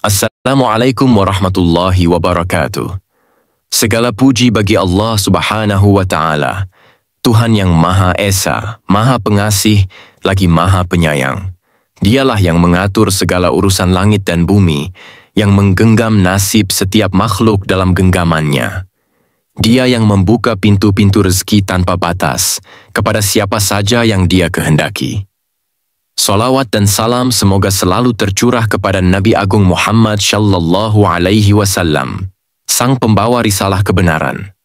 Assalamualaikum warahmatullahi wabarakatuh. Segala puji bagi Allah Subhanahu wa Ta'ala, Tuhan yang Maha Esa, Maha Pengasih, lagi Maha Penyayang. Dialah yang mengatur segala urusan langit dan bumi, yang menggenggam nasib setiap makhluk dalam genggamannya. Dia yang membuka pintu-pintu rezeki tanpa batas kepada siapa saja yang Dia kehendaki. Salawat dan salam semoga selalu tercurah kepada Nabi Agung Muhammad Sallallahu Alaihi Wasallam, sang pembawa risalah kebenaran,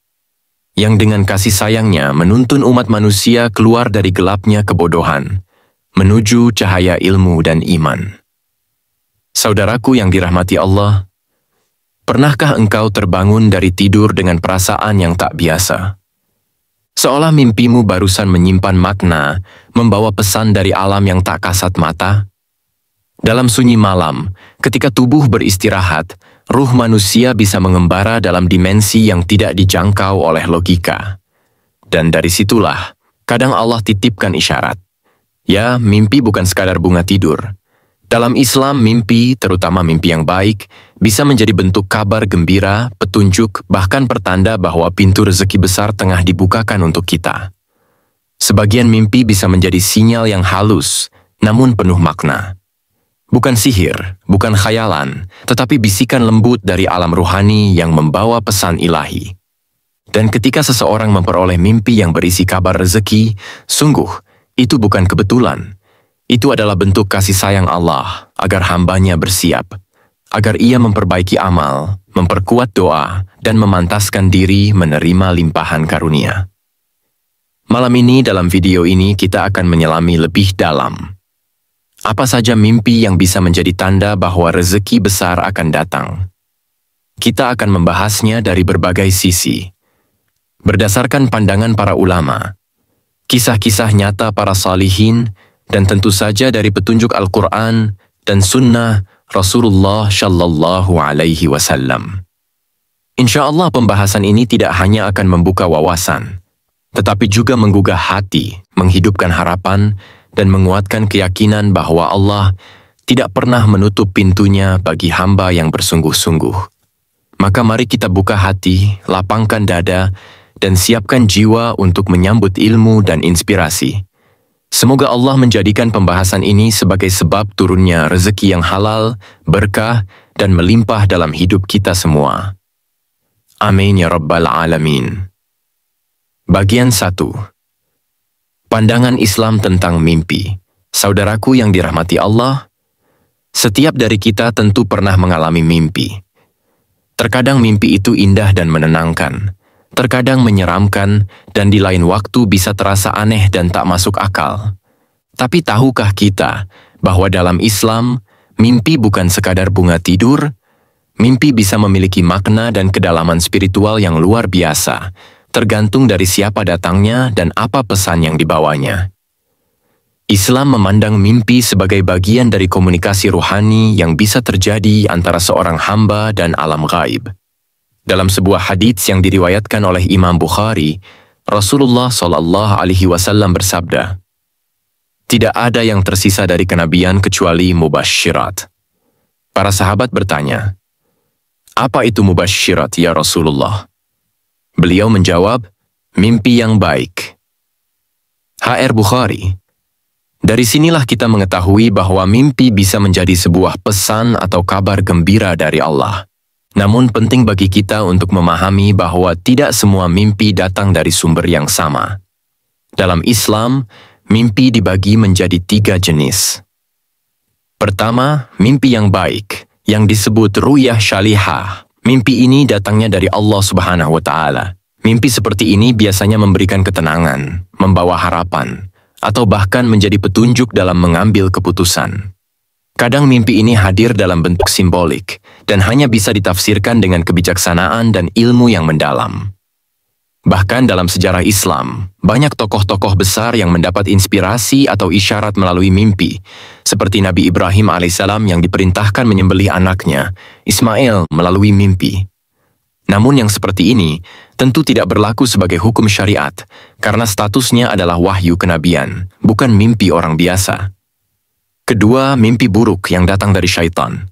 yang dengan kasih sayangnya menuntun umat manusia keluar dari gelapnya kebodohan, menuju cahaya ilmu dan iman. Saudaraku yang dirahmati Allah, pernahkah engkau terbangun dari tidur dengan perasaan yang tak biasa? Seolah mimpimu barusan menyimpan makna, membawa pesan dari alam yang tak kasat mata. Dalam sunyi malam, ketika tubuh beristirahat, ruh manusia bisa mengembara dalam dimensi yang tidak dijangkau oleh logika. Dan dari situlah, kadang Allah titipkan isyarat. Ya, mimpi bukan sekadar bunga tidur. Dalam Islam, mimpi, terutama mimpi yang baik, bisa menjadi bentuk kabar gembira, petunjuk, bahkan pertanda bahwa pintu rezeki besar tengah dibukakan untuk kita. Sebagian mimpi bisa menjadi sinyal yang halus, namun penuh makna. Bukan sihir, bukan khayalan, tetapi bisikan lembut dari alam ruhani yang membawa pesan ilahi. Dan ketika seseorang memperoleh mimpi yang berisi kabar rezeki, sungguh, itu bukan kebetulan. Itu adalah bentuk kasih sayang Allah agar hambanya bersiap, agar ia memperbaiki amal, memperkuat doa, dan memantaskan diri menerima limpahan karunia. Malam ini dalam video ini kita akan menyelami lebih dalam. Apa saja mimpi yang bisa menjadi tanda bahwa rezeki besar akan datang? Kita akan membahasnya dari berbagai sisi. Berdasarkan pandangan para ulama, kisah-kisah nyata para salihin, dan tentu saja dari petunjuk Al-Quran dan Sunnah Rasulullah Shallallahu Alaihi Wasallam. Insya Allah pembahasan ini tidak hanya akan membuka wawasan, tetapi juga menggugah hati, menghidupkan harapan, dan menguatkan keyakinan bahwa Allah tidak pernah menutup pintunya bagi hamba yang bersungguh-sungguh. Maka mari kita buka hati, lapangkan dada, dan siapkan jiwa untuk menyambut ilmu dan inspirasi. Semoga Allah menjadikan pembahasan ini sebagai sebab turunnya rezeki yang halal, berkah, dan melimpah dalam hidup kita semua. Amin ya Rabbal Alamin. Bagian 1. Pandangan Islam tentang mimpi. Saudaraku yang dirahmati Allah, setiap dari kita tentu pernah mengalami mimpi. Terkadang mimpi itu indah dan menenangkan, terkadang menyeramkan, dan di lain waktu bisa terasa aneh dan tak masuk akal. Tapi tahukah kita bahwa dalam Islam, mimpi bukan sekadar bunga tidur? Mimpi bisa memiliki makna dan kedalaman spiritual yang luar biasa, tergantung dari siapa datangnya dan apa pesan yang dibawanya. Islam memandang mimpi sebagai bagian dari komunikasi ruhani yang bisa terjadi antara seorang hamba dan alam gaib. Dalam sebuah hadits yang diriwayatkan oleh Imam Bukhari, Rasulullah Shallallahu Alaihi Wasallam bersabda, "Tidak ada yang tersisa dari kenabian kecuali mubasysyirat." Para sahabat bertanya, "Apa itu mubasysyirat ya Rasulullah?" Beliau menjawab, "Mimpi yang baik." HR Bukhari. Dari sinilah kita mengetahui bahwa mimpi bisa menjadi sebuah pesan atau kabar gembira dari Allah. Namun penting bagi kita untuk memahami bahwa tidak semua mimpi datang dari sumber yang sama. Dalam Islam, mimpi dibagi menjadi 3 jenis. Pertama, mimpi yang baik, yang disebut ru'yah syalihah. Mimpi ini datangnya dari Allah Subhanahu wa Ta'ala. Mimpi seperti ini biasanya memberikan ketenangan, membawa harapan, atau bahkan menjadi petunjuk dalam mengambil keputusan. Kadang mimpi ini hadir dalam bentuk simbolik dan hanya bisa ditafsirkan dengan kebijaksanaan dan ilmu yang mendalam. Bahkan dalam sejarah Islam, banyak tokoh-tokoh besar yang mendapat inspirasi atau isyarat melalui mimpi, seperti Nabi Ibrahim alaihissalam yang diperintahkan menyembelih anaknya, Ismail, melalui mimpi. Namun yang seperti ini tentu tidak berlaku sebagai hukum syariat, karena statusnya adalah wahyu kenabian, bukan mimpi orang biasa. Kedua, mimpi buruk yang datang dari syaitan.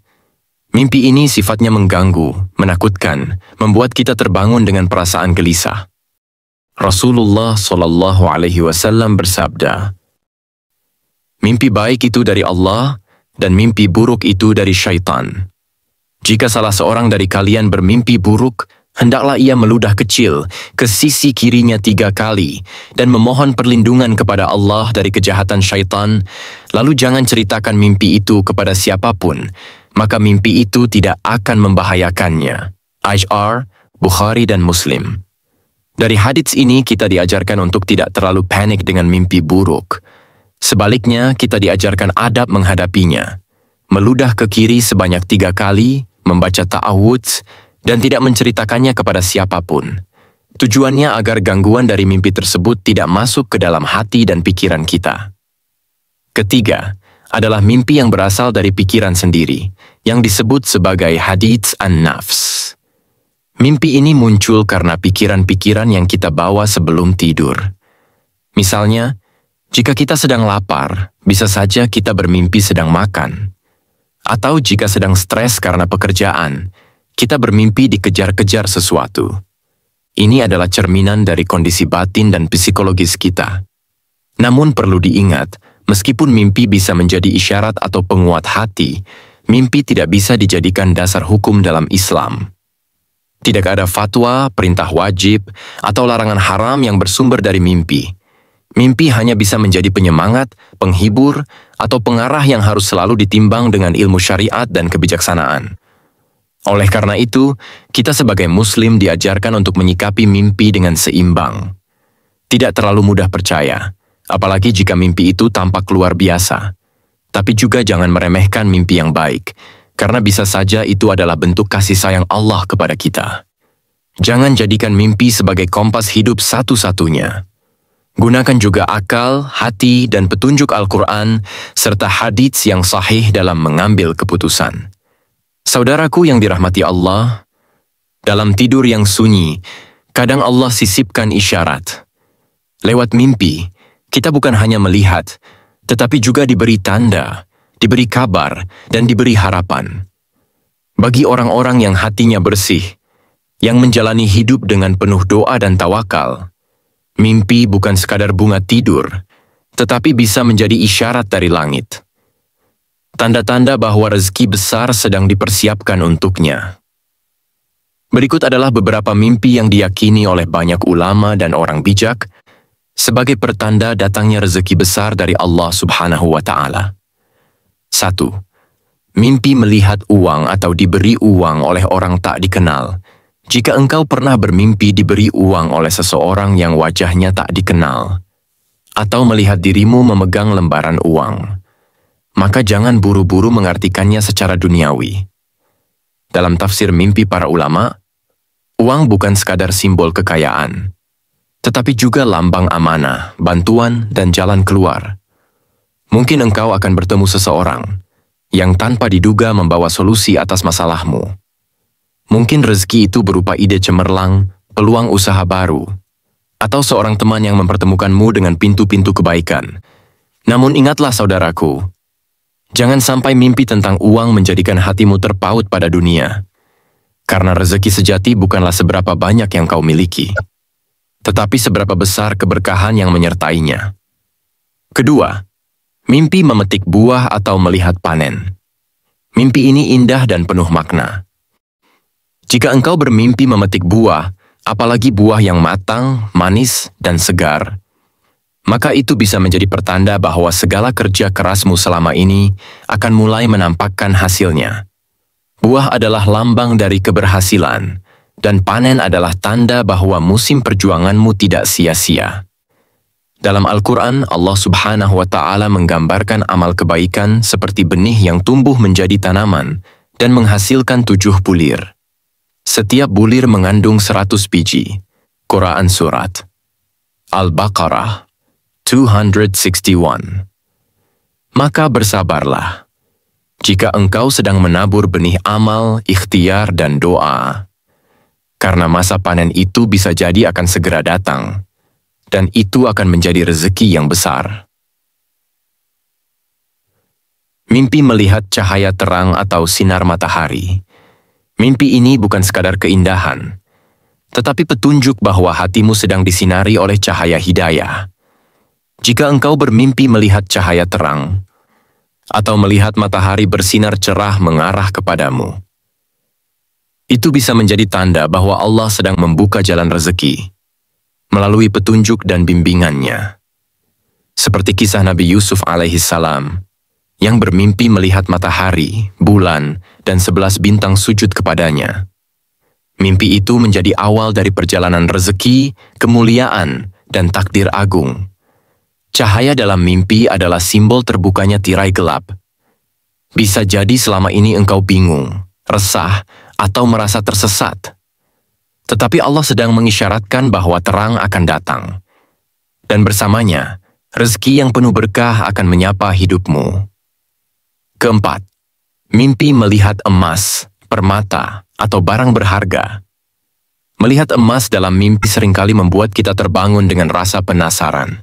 Mimpi ini sifatnya mengganggu, menakutkan, membuat kita terbangun dengan perasaan gelisah. Rasulullah SAW bersabda, "Mimpi baik itu dari Allah, dan mimpi buruk itu dari syaitan. Jika salah seorang dari kalian bermimpi buruk, hendaklah ia meludah kecil ke sisi kirinya 3 kali dan memohon perlindungan kepada Allah dari kejahatan syaitan, lalu jangan ceritakan mimpi itu kepada siapapun, maka mimpi itu tidak akan membahayakannya." Aisyah, Bukhari dan Muslim. Dari hadits ini kita diajarkan untuk tidak terlalu panik dengan mimpi buruk. Sebaliknya, kita diajarkan adab menghadapinya. Meludah ke kiri sebanyak 3 kali, membaca ta'awudz, dan tidak menceritakannya kepada siapapun. Tujuannya agar gangguan dari mimpi tersebut tidak masuk ke dalam hati dan pikiran kita. Ketiga, adalah mimpi yang berasal dari pikiran sendiri, yang disebut sebagai hadits an-nafs. Mimpi ini muncul karena pikiran-pikiran yang kita bawa sebelum tidur. Misalnya, jika kita sedang lapar, bisa saja kita bermimpi sedang makan. Atau jika sedang stres karena pekerjaan, kita bermimpi dikejar-kejar sesuatu. Ini adalah cerminan dari kondisi batin dan psikologis kita. Namun perlu diingat, meskipun mimpi bisa menjadi isyarat atau penguat hati, mimpi tidak bisa dijadikan dasar hukum dalam Islam. Tidak ada fatwa, perintah wajib, atau larangan haram yang bersumber dari mimpi. Mimpi hanya bisa menjadi penyemangat, penghibur, atau pengarah yang harus selalu ditimbang dengan ilmu syariat dan kebijaksanaan. Oleh karena itu, kita sebagai Muslim diajarkan untuk menyikapi mimpi dengan seimbang. Tidak terlalu mudah percaya, apalagi jika mimpi itu tampak luar biasa. Tapi juga jangan meremehkan mimpi yang baik, karena bisa saja itu adalah bentuk kasih sayang Allah kepada kita. Jangan jadikan mimpi sebagai kompas hidup satu-satunya. Gunakan juga akal, hati, dan petunjuk Al-Quran, serta hadits yang sahih dalam mengambil keputusan. Saudaraku yang dirahmati Allah, dalam tidur yang sunyi, kadang Allah sisipkan isyarat. Lewat mimpi, kita bukan hanya melihat, tetapi juga diberi tanda, diberi kabar, dan diberi harapan. Bagi orang-orang yang hatinya bersih, yang menjalani hidup dengan penuh doa dan tawakal, mimpi bukan sekadar bunga tidur, tetapi bisa menjadi isyarat dari langit. Tanda-tanda bahwa rezeki besar sedang dipersiapkan untuknya. Berikut adalah beberapa mimpi yang diyakini oleh banyak ulama dan orang bijak sebagai pertanda datangnya rezeki besar dari Allah Subhanahu wa Ta'ala. 1. Mimpi melihat uang atau diberi uang oleh orang tak dikenal. Jika engkau pernah bermimpi diberi uang oleh seseorang yang wajahnya tak dikenal, atau melihat dirimu memegang lembaran uang, maka jangan buru-buru mengartikannya secara duniawi. Dalam tafsir mimpi para ulama, uang bukan sekadar simbol kekayaan, tetapi juga lambang amanah, bantuan, dan jalan keluar. Mungkin engkau akan bertemu seseorang yang tanpa diduga membawa solusi atas masalahmu. Mungkin rezeki itu berupa ide cemerlang, peluang usaha baru, atau seorang teman yang mempertemukanmu dengan pintu-pintu kebaikan. Namun ingatlah saudaraku, jangan sampai mimpi tentang uang menjadikan hatimu terpaut pada dunia. Karena rezeki sejati bukanlah seberapa banyak yang kau miliki, tetapi seberapa besar keberkahan yang menyertainya. Kedua, mimpi memetik buah atau melihat panen. Mimpi ini indah dan penuh makna. Jika engkau bermimpi memetik buah, apalagi buah yang matang, manis, dan segar, maka itu bisa menjadi pertanda bahwa segala kerja kerasmu selama ini akan mulai menampakkan hasilnya. Buah adalah lambang dari keberhasilan, dan panen adalah tanda bahwa musim perjuanganmu tidak sia-sia. Dalam Al-Quran, Allah Subhanahu wa Ta'ala menggambarkan amal kebaikan seperti benih yang tumbuh menjadi tanaman dan menghasilkan 7 bulir. Setiap bulir mengandung 100 biji. Quran Surat Al-Baqarah 261. Maka bersabarlah, jika engkau sedang menabur benih amal, ikhtiar, dan doa. karena masa panen itu bisa jadi akan segera datang, dan itu akan menjadi rezeki yang besar. Mimpi melihat cahaya terang atau sinar matahari. Mimpi ini bukan sekadar keindahan, tetapi petunjuk bahwa hatimu sedang disinari oleh cahaya hidayah. Jika engkau bermimpi melihat cahaya terang, atau melihat matahari bersinar cerah mengarah kepadamu, itu bisa menjadi tanda bahwa Allah sedang membuka jalan rezeki melalui petunjuk dan bimbingannya. Seperti kisah Nabi Yusuf alaihissalam yang bermimpi melihat matahari, bulan, dan 11 bintang sujud kepadanya. Mimpi itu menjadi awal dari perjalanan rezeki, kemuliaan, dan takdir agung. Cahaya dalam mimpi adalah simbol terbukanya tirai gelap. Bisa jadi selama ini engkau bingung, resah, atau merasa tersesat. Tetapi Allah sedang mengisyaratkan bahwa terang akan datang. Dan bersamanya, rezeki yang penuh berkah akan menyapa hidupmu. Keempat, mimpi melihat emas, permata, atau barang berharga. Melihat emas dalam mimpi seringkali membuat kita terbangun dengan rasa penasaran.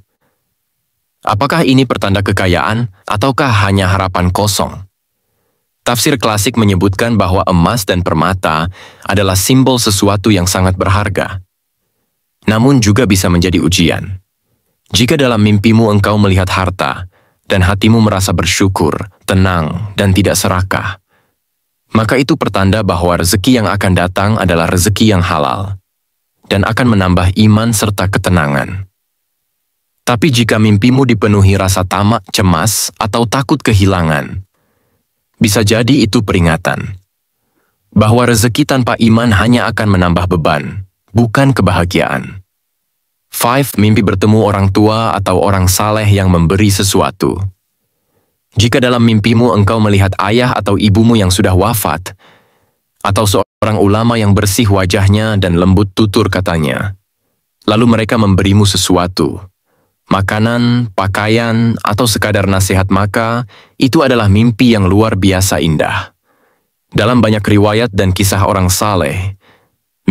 Apakah ini pertanda kekayaan, ataukah hanya harapan kosong? Tafsir klasik menyebutkan bahwa emas dan permata adalah simbol sesuatu yang sangat berharga. Namun juga bisa menjadi ujian. Jika dalam mimpimu engkau melihat harta, dan hatimu merasa bersyukur, tenang, dan tidak serakah, maka itu pertanda bahwa rezeki yang akan datang adalah rezeki yang halal, dan akan menambah iman serta ketenangan. Tapi jika mimpimu dipenuhi rasa tamak, cemas, atau takut kehilangan, bisa jadi itu peringatan bahwa rezeki tanpa iman hanya akan menambah beban, bukan kebahagiaan. 5. Mimpi bertemu orang tua atau orang saleh yang memberi sesuatu. Jika dalam mimpimu engkau melihat ayah atau ibumu yang sudah wafat, atau seorang ulama yang bersih wajahnya dan lembut tutur katanya, lalu mereka memberimu sesuatu, makanan, pakaian, atau sekadar nasihat, maka itu adalah mimpi yang luar biasa indah. Dalam banyak riwayat dan kisah orang saleh,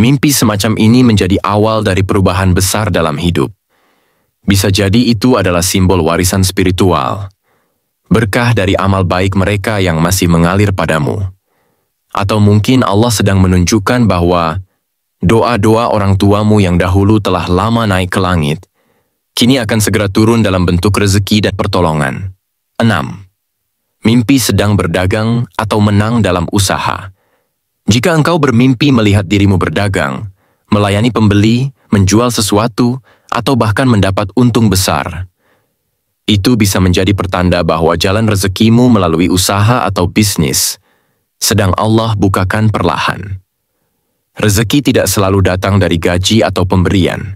mimpi semacam ini menjadi awal dari perubahan besar dalam hidup. Bisa jadi itu adalah simbol warisan spiritual, berkah dari amal baik mereka yang masih mengalir padamu. Atau mungkin Allah sedang menunjukkan bahwa doa-doa orang tuamu yang dahulu telah lama naik ke langit, kini akan segera turun dalam bentuk rezeki dan pertolongan. 6. Mimpi sedang berdagang atau menang dalam usaha. Jika engkau bermimpi melihat dirimu berdagang, melayani pembeli, menjual sesuatu, atau bahkan mendapat untung besar, itu bisa menjadi pertanda bahwa jalan rezekimu melalui usaha atau bisnis sedang Allah bukakan perlahan. Rezeki tidak selalu datang dari gaji atau pemberian.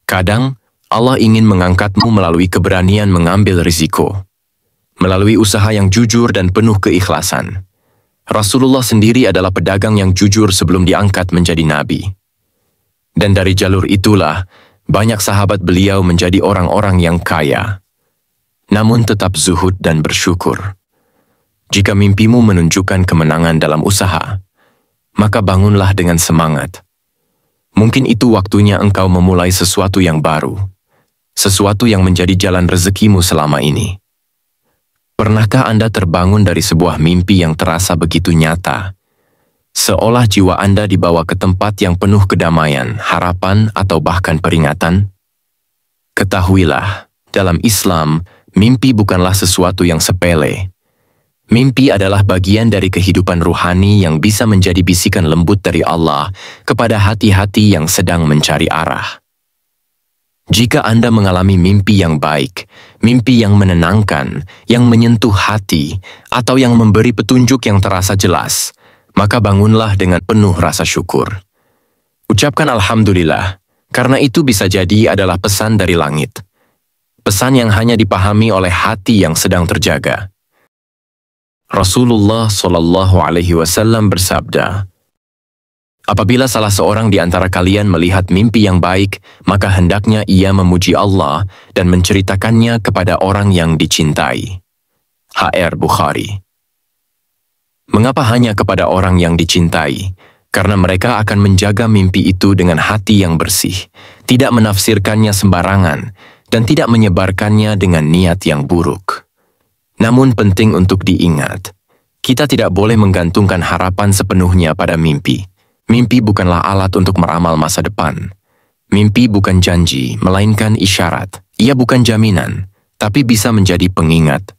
Kadang, Allah ingin mengangkatmu melalui keberanian mengambil risiko, melalui usaha yang jujur dan penuh keikhlasan. Rasulullah sendiri adalah pedagang yang jujur sebelum diangkat menjadi nabi. Dan dari jalur itulah, banyak sahabat beliau menjadi orang-orang yang kaya, namun tetap zuhud dan bersyukur. Jika mimpimu menunjukkan kemenangan dalam usaha, maka bangunlah dengan semangat. Mungkin itu waktunya engkau memulai sesuatu yang baru, sesuatu yang menjadi jalan rezekimu selama ini. Pernahkah Anda terbangun dari sebuah mimpi yang terasa begitu nyata, seolah jiwa Anda dibawa ke tempat yang penuh kedamaian, harapan, atau bahkan peringatan? Ketahuilah, dalam Islam, mimpi bukanlah sesuatu yang sepele. Mimpi adalah bagian dari kehidupan ruhani yang bisa menjadi bisikan lembut dari Allah kepada hati-hati yang sedang mencari arah. Jika Anda mengalami mimpi yang baik, mimpi yang menenangkan, yang menyentuh hati, atau yang memberi petunjuk yang terasa jelas, maka bangunlah dengan penuh rasa syukur. Ucapkan Alhamdulillah, karena itu bisa jadi adalah pesan dari langit. Pesan yang hanya dipahami oleh hati yang sedang terjaga. Rasulullah SAW bersabda, apabila salah seorang di antara kalian melihat mimpi yang baik, maka hendaknya ia memuji Allah dan menceritakannya kepada orang yang dicintai. HR Bukhari. Mengapa hanya kepada orang yang dicintai, karena mereka akan menjaga mimpi itu dengan hati yang bersih, tidak menafsirkannya sembarangan, dan tidak menyebarkannya dengan niat yang buruk. Namun penting untuk diingat, kita tidak boleh menggantungkan harapan sepenuhnya pada mimpi. Mimpi bukanlah alat untuk meramal masa depan. Mimpi bukan janji, melainkan isyarat. Ia bukan jaminan, tapi bisa menjadi pengingat.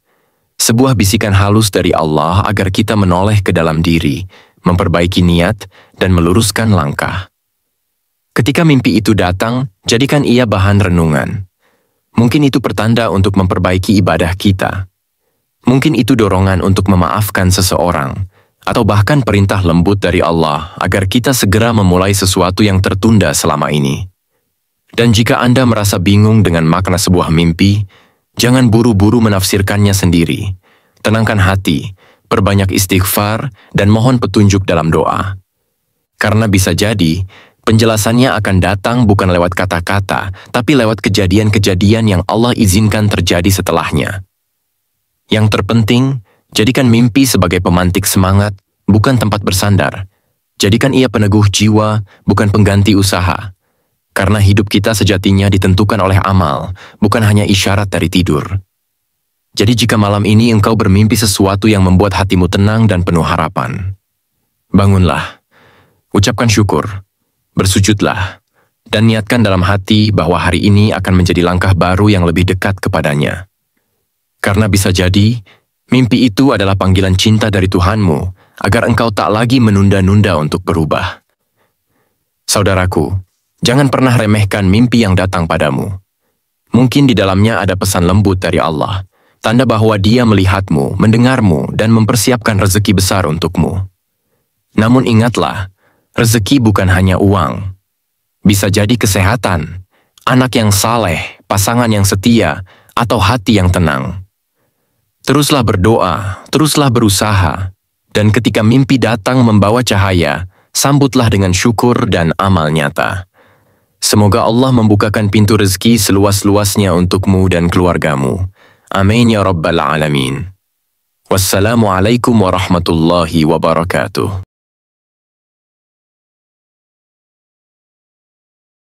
Sebuah bisikan halus dari Allah agar kita menoleh ke dalam diri, memperbaiki niat, dan meluruskan langkah. Ketika mimpi itu datang, jadikan ia bahan renungan. Mungkin itu pertanda untuk memperbaiki ibadah kita. Mungkin itu dorongan untuk memaafkan seseorang, atau bahkan perintah lembut dari Allah agar kita segera memulai sesuatu yang tertunda selama ini. Dan jika Anda merasa bingung dengan makna sebuah mimpi, jangan buru-buru menafsirkannya sendiri. Tenangkan hati, perbanyak istighfar, dan mohon petunjuk dalam doa. Karena bisa jadi, penjelasannya akan datang bukan lewat kata-kata, tapi lewat kejadian-kejadian yang Allah izinkan terjadi setelahnya. Yang terpenting, jadikan mimpi sebagai pemantik semangat, bukan tempat bersandar. Jadikan ia peneguh jiwa, bukan pengganti usaha. Karena hidup kita sejatinya ditentukan oleh amal, bukan hanya isyarat dari tidur. Jadi jika malam ini engkau bermimpi sesuatu yang membuat hatimu tenang dan penuh harapan, bangunlah, ucapkan syukur, bersujudlah, dan niatkan dalam hati bahwa hari ini akan menjadi langkah baru yang lebih dekat kepadanya. Karena bisa jadi, mimpi itu adalah panggilan cinta dari Tuhanmu, agar engkau tak lagi menunda-nunda untuk berubah. Saudaraku, jangan pernah remehkan mimpi yang datang padamu. Mungkin di dalamnya ada pesan lembut dari Allah, tanda bahwa Dia melihatmu, mendengarmu, dan mempersiapkan rezeki besar untukmu. Namun ingatlah, rezeki bukan hanya uang. Bisa jadi kesehatan, anak yang saleh, pasangan yang setia, atau hati yang tenang. Teruslah berdoa, teruslah berusaha, dan ketika mimpi datang membawa cahaya, sambutlah dengan syukur dan amal nyata. Semoga Allah membukakan pintu rezeki seluas-luasnya untukmu dan keluargamu. Amin ya Rabbal Alamin. Wassalamualaikum warahmatullahi wabarakatuh.